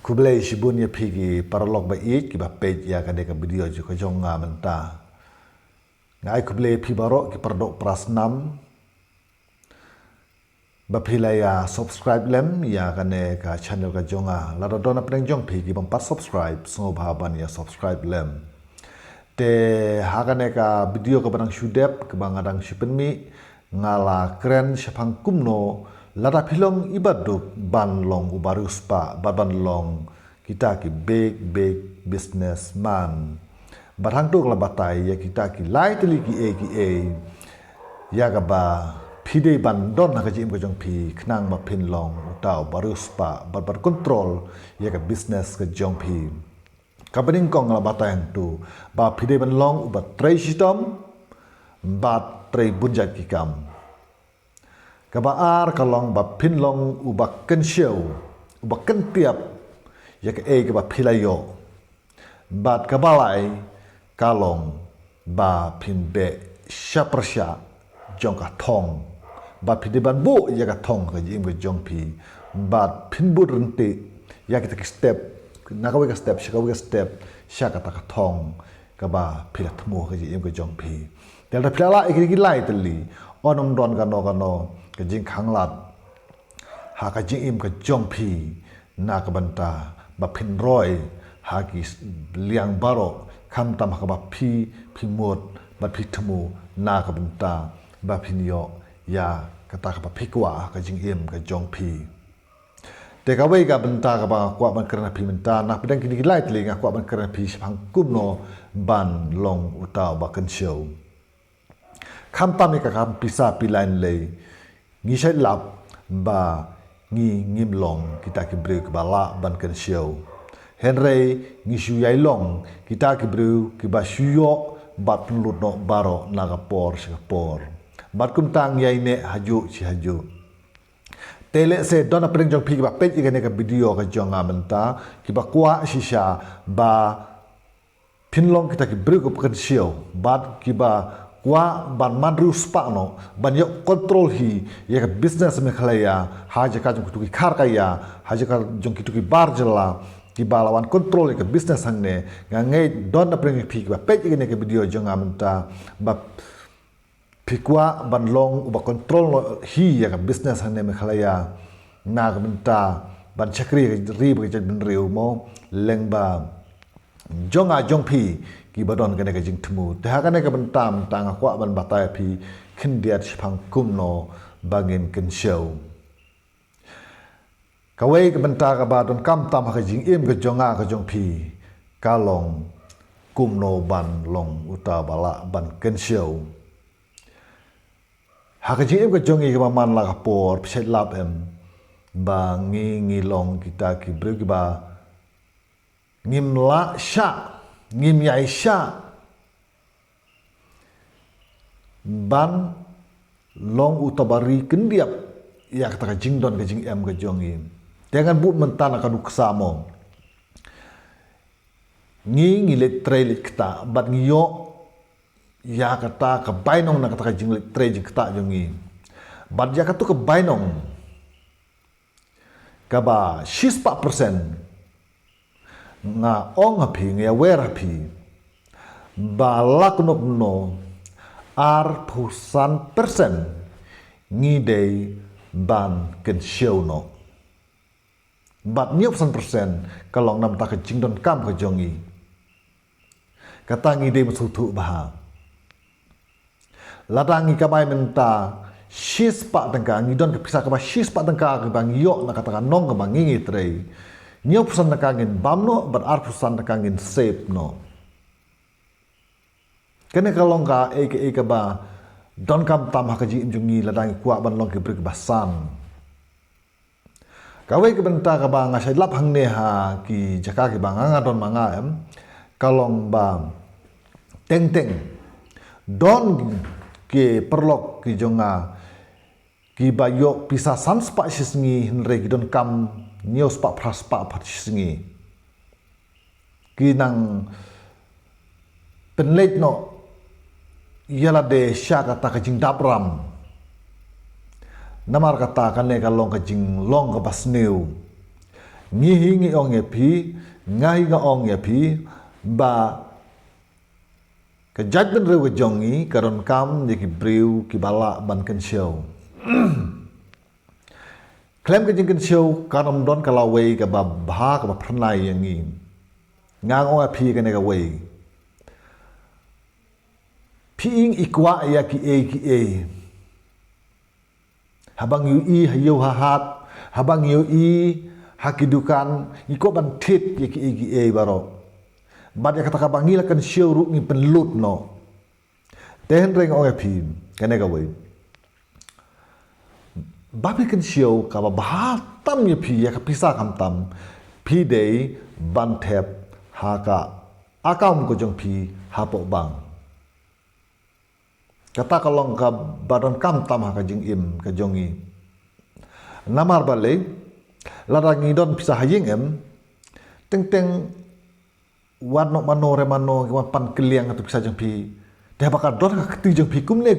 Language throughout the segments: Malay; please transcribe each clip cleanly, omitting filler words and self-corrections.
Kublai shibun ya pigi paralog ba ik ki ba page ya ka deka video ju ko jonga menta. Ngai kublai pi baro ki pardok prasnam ba pilaya subscribe lem ya kane ka channel ka jonga la do na preng jong pi ki bang pat subscribe so ban ya subscribe lem te ha kane ka video ka barang shudep ka bang adang shipenmi ngala kren shapang kumno lada pilong ibaduk ban long ubarus pa ban long kita ki big businessman barang tu la batai ya kita ki lai teli ki a ya ka ba pide ban don na kajim ko jong pi knang ba pin long tau barus pa bar control ya ka business ka jong pi kabening kong la batang tu ba pide ban long ba trai system ba trai bunjat ki kam ka ba ar ka long ba pin long u ba ken show u ba ken tiap ya ka ka ba pilayo bat ka balai kalong ba pin be shapersha jong ka thong bat pide ban bo ya ka thong ka jim ka jong pi bat pin bu rente ya ka step na ka step sha ka ta ka thong ka ba pila thmo ka jim ka jong pi tel ta pila la ki lai tli onom don ka no ka jing khang lat ha ka jim ka jong pi na ka banta ba pin roi ha ki liang baro kham tam ka ba pi mot ba pi thmo na ka banta ba pin yo ya kata ka pikwa ka jing ka jong pi te ka wei ka benta ka ba kwa ban kerana pi menta na pedang kini light li nga kwa ban kerana pi phang kum no ban long utau ba kan show kham tam ka kham pisa pi line le ngi shai lap ba ngim long kita ki break ba la ban kan show henry ngi shu yai long kita ki brew ki ba shuyo bat lut no baro naga por singapore bat kum tang yai ne haju chi haju tele se dona preng jong pi ba page igane ka video ka jonga menta ki ba kwa shisha ba pinlong kita ki brew ko kan show bat ki ba kwa ban madru spa no ban yo control hi ya ka business me khalaya haja ka jong ki khar ka ya haja ka jong ki bar jela ki balawan control ka business hangne ngai dona preng pi ba page igane ka video jonga menta ba pikwa ban long uba control hi ya ka business hane me khalaya na ka benta ban chakri ri ba ka bin riu mo lengba jonga jong pi ki badon ka ne ka jing thmu te ha ka ne ka benta tang kwa ban batai pi khindiat phang kum no bangin kin show ka wei ka benta ka ba don kam tam ka jing ka jonga ka jong pi ka long kum no ban long uta bala ban kin show hakaji em ka jongi ka man la ka por pset lap em ba ngi long kita ki brek ba ngim la sha ngim yai sha ban long utabari kendiap ya kata ka jingdon ka jing em ka jongi dengan bu mentana ka duksa mo ngi le trail kita bat ngiyo ya kata ke bainong na kata ka jinglet tre jing kata jongi bad ya kata ke bainong ka ba 6% nga ong hapi nga wer hapi ba laknop no ar pusan persen ngi dei ban ken show no bad 9% kalong nam ta ka jingdon kam ka jongi kata ngi dei musutu bah ladangi kabai menta shis pak tengka ngidon ke pisah kaba shis pak tengka ke bang yo nak katakan nong ke bang ngi trei nyo pusan nak angin bamno ber ar pusan nak angin save no kene kalong ka ke ba don kam tam hakaji injungi ladangi kuak ban long ke brik basan kawai ke benta ka bang ngasai lap hang ne ha ki jaka ke bang anga don manga em kalong ba teng don ke perlok ki jonga ki bayo pisa sans pa sisngi henre ki don kam news pa pras pa pat sisngi ki nang penlet no yala de sha kata ka jing dabram namar kata kan ne ka long ka jing long ka basneu ngihi ong ye phi ngai nga ong ye phi ba ka judgment re jongi karon kam ye ki breu ki bala ban kan show klem ke jing kan show karam don kala wei ka ba ka ba pranai yang ni ngang ong phi ka ne ka wei phi ing ikwa ya ki e habang yu i hayo hat habang yu i hakidukan iko ban tit ye ki e baro bad ya kata kabangila kan show ru ni penlut no ten reng ong phi ka ne ka wei babi kan show ka ba tam ye phi ya ka pisa kam tam phi dei ban thep ha ka akam ko jong phi ha po bang kata kalong ka badan kam tam ha ka jing im ka jongi namar bale larangi don pisa haying em teng teng wan no mano re mano wan pan keliang atau pisa jong phi de bakal don ka kti jong phi kumne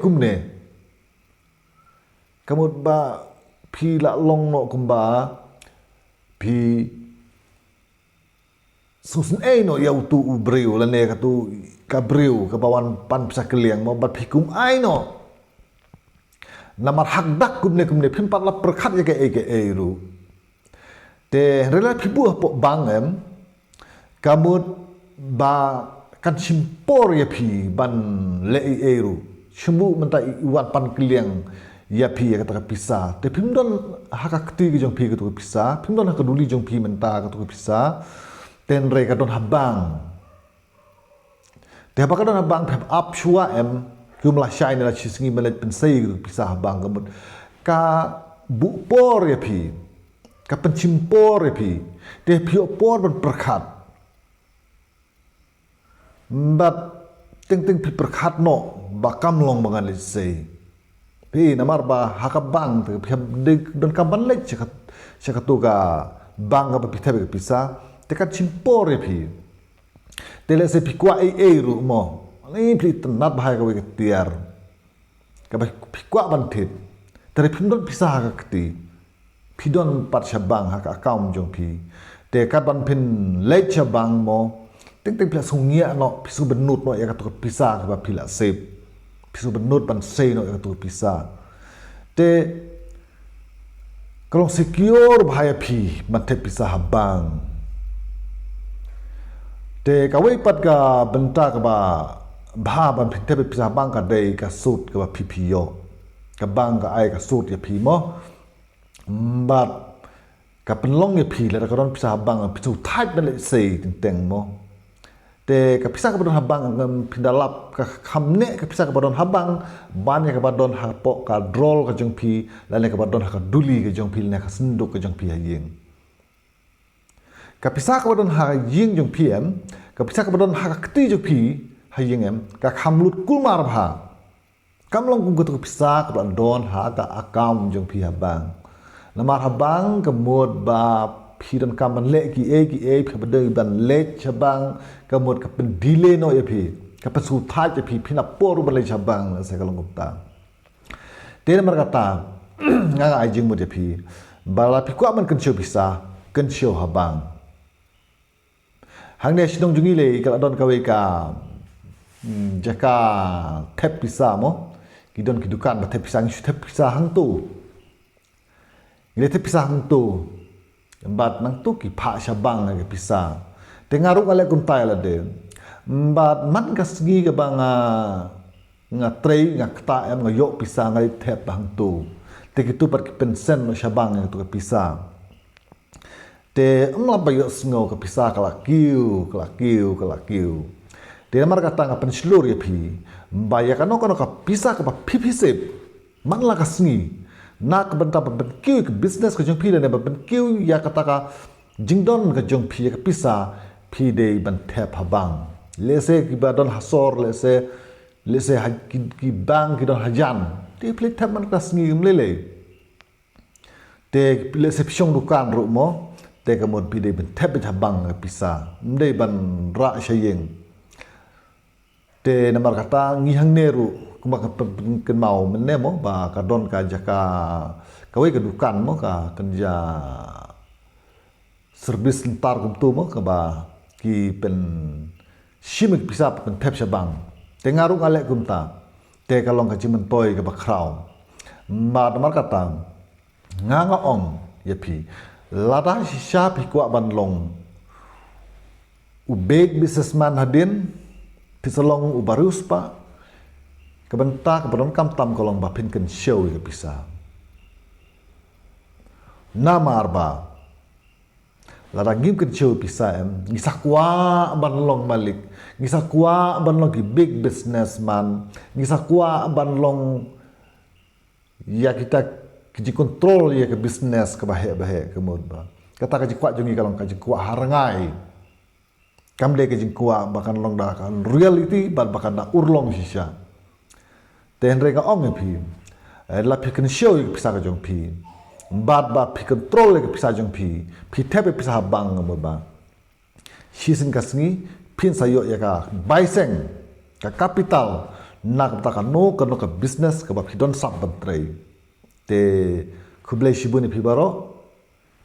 kamut ba phi la long no kumba phi susun no ya tu ubreu la ne ka tu ka breu ka bawan pan pisa keliang mo bat phi kum ai no namar hak dak kumne phin pat la perkhat ya ke ru te rela phi bu po bangem kamut ba kan simpor ya phi ban le ru chimbu menta iwan pan keliang ya phi kata pisa te phim don haka kti ki jong phi ka tu pisa phim don haka duli jong phi menta ka tu pisa ten re ka don habang te ba ka don habang phep up shua em kumla shine la chisingi melet pensai ka pisa habang ka bu por ya phi ka penchimpor ya phi te phi por ban perkhat bat ting phi perkhat no bakam long bangan le sei pi namar ba hakabang te don kamban lek chakat tu ka bang ka pitha be pisa te ka chimpor e pi tele se pikwa ru mo ni pli tanat bahai ka we tiar ka pikwa ban thit tere phim don pisa ka kti phidon pat chabang ha ka account jong pi te ka ban phin lek chabang mo ting pla sungia no pisu benut no ya ka tu pisa ka ba phila save pisu benut ban sei no ya tu pisa te kalau secure bahaya pi mate pisa habang te ka wei pat ka benta ka ba ban phite pisa habang ka dei ka sut ka ba pipio ka bang ka ai ka sut ya pi mo bat ka penlong ya pi la ka don pisa habang pisu type na le sei teng mo te ka pisa ka badon habang ngam pindalap ka khamne ka pisa ka badon habang ban ka badon hapo ka drol ka jong pi la ka badon ka duli ka jong pi na ka senduk ka jong pi hayeng ka pisa ka badon ha ying jong pi em ka pisa ka badon ha ka kti jong pi hayeng em ka khamlut kulmar bha kamlong kum ka pisa ka badon ha ka akam jong pi habang namar habang ka mod ba phi dan kaman le ki e phi badai ban le chabang kamot ka pen delay no ya phi ka pasu tha ya phi phina por ban le chabang se kalong gupta te mar kata nga ai jing mo ya phi bala phi kwa man kan show bisa kan show habang hang ne sinong jungi le ka don ka we ka jaka thep bisa mo ki don ki dukan ba thep bisa hang tu ile thep bisa hang tu bat nang tu ki pha shabang ke pisa tengaru ale kum tai la de bat man ka sgi ka bang nga trei nga kta em nga yo pisa ngai thep bang tu te ki tu par ki pensen no shabang tu ke pisa te amla ba yo sngo ka pisa kala kiu te mar ka ta nga pen slur ye phi ba ya ka no ka pisa ka pa phi sep man la ka sngi nak benta ben kiu ke business ke jong pi le ben kiu ya kata ka jingdon ke jong pi ke pisa pi de ben thep habang lese ki badon hasor lese ha ki bang ki don hajan te pli thep man ka sngi mlele te lese pishong dukan ru mo te ka mod pi de ben thep habang ke pisa mde ban ra shayeng te namar kata ngihang neru kuma ken mau menne mo ba ka don ka jaka ka we ka dukan mo ka kenja servis lentar kum tu mo ka ba ki pen shimik pisap pen pep shabang te ngaru ngale kum ta te kalong ka jimen toy ka ba kraw ma damar kata nga ong ye pi lada shisha pi kwa ban long u big businessman hadin pisalong u barus pa kabenta ka badon kam tam kolong ba pin kan show ka pisa namar ba lada ngim kan show pisa em ngisakwa ban long malik ngisakwa ban long ki big businessman ngisakwa ban long ya kita kiji kontrol ya ke business ke bahe ke mod ba kata kaji kuat jungi kalong kaji kuat harangai kam de kaji kuat bahkan long dah kan reality bahkan dah urlong sisa ten rega ong pi la pi kan show pisa ka jong pi bad ba pi control ke pisa jong pi tepe pisa bang mod ba shisin kasngi pin sayo ya ka baiseng ka capital nak taka no ka business ka ba don sap bantrei te khublai shibuni phi baro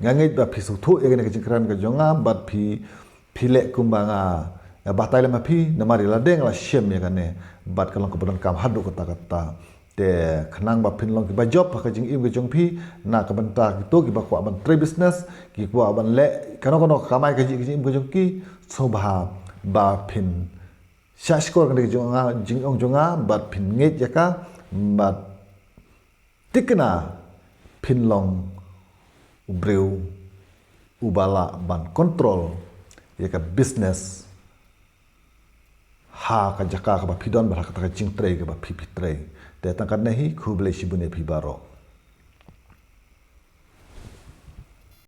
ngangai ba phi su thu egene ka jingkran ka jonga bat phi le kumbanga batai le ma phi namari la deng la shem ya kane bat kalong ka badon kam hadu kata te khnang ba phin long ki ba job ka jing im ka jong phi na ka banta ki to ki ba kwa ban trade business ki kwa ban le kano kamai ka jing im ka jong ki sobha ba phin shashkor kan jonga jing ong jonga bat phin nget yaka bat tikna pinlong ubreu ubala ban kontrol yaka business ha ka jaka ka ba pidon ba ka jing trei ka ba pipi trei te tangkat nahi khublai shibune phi baro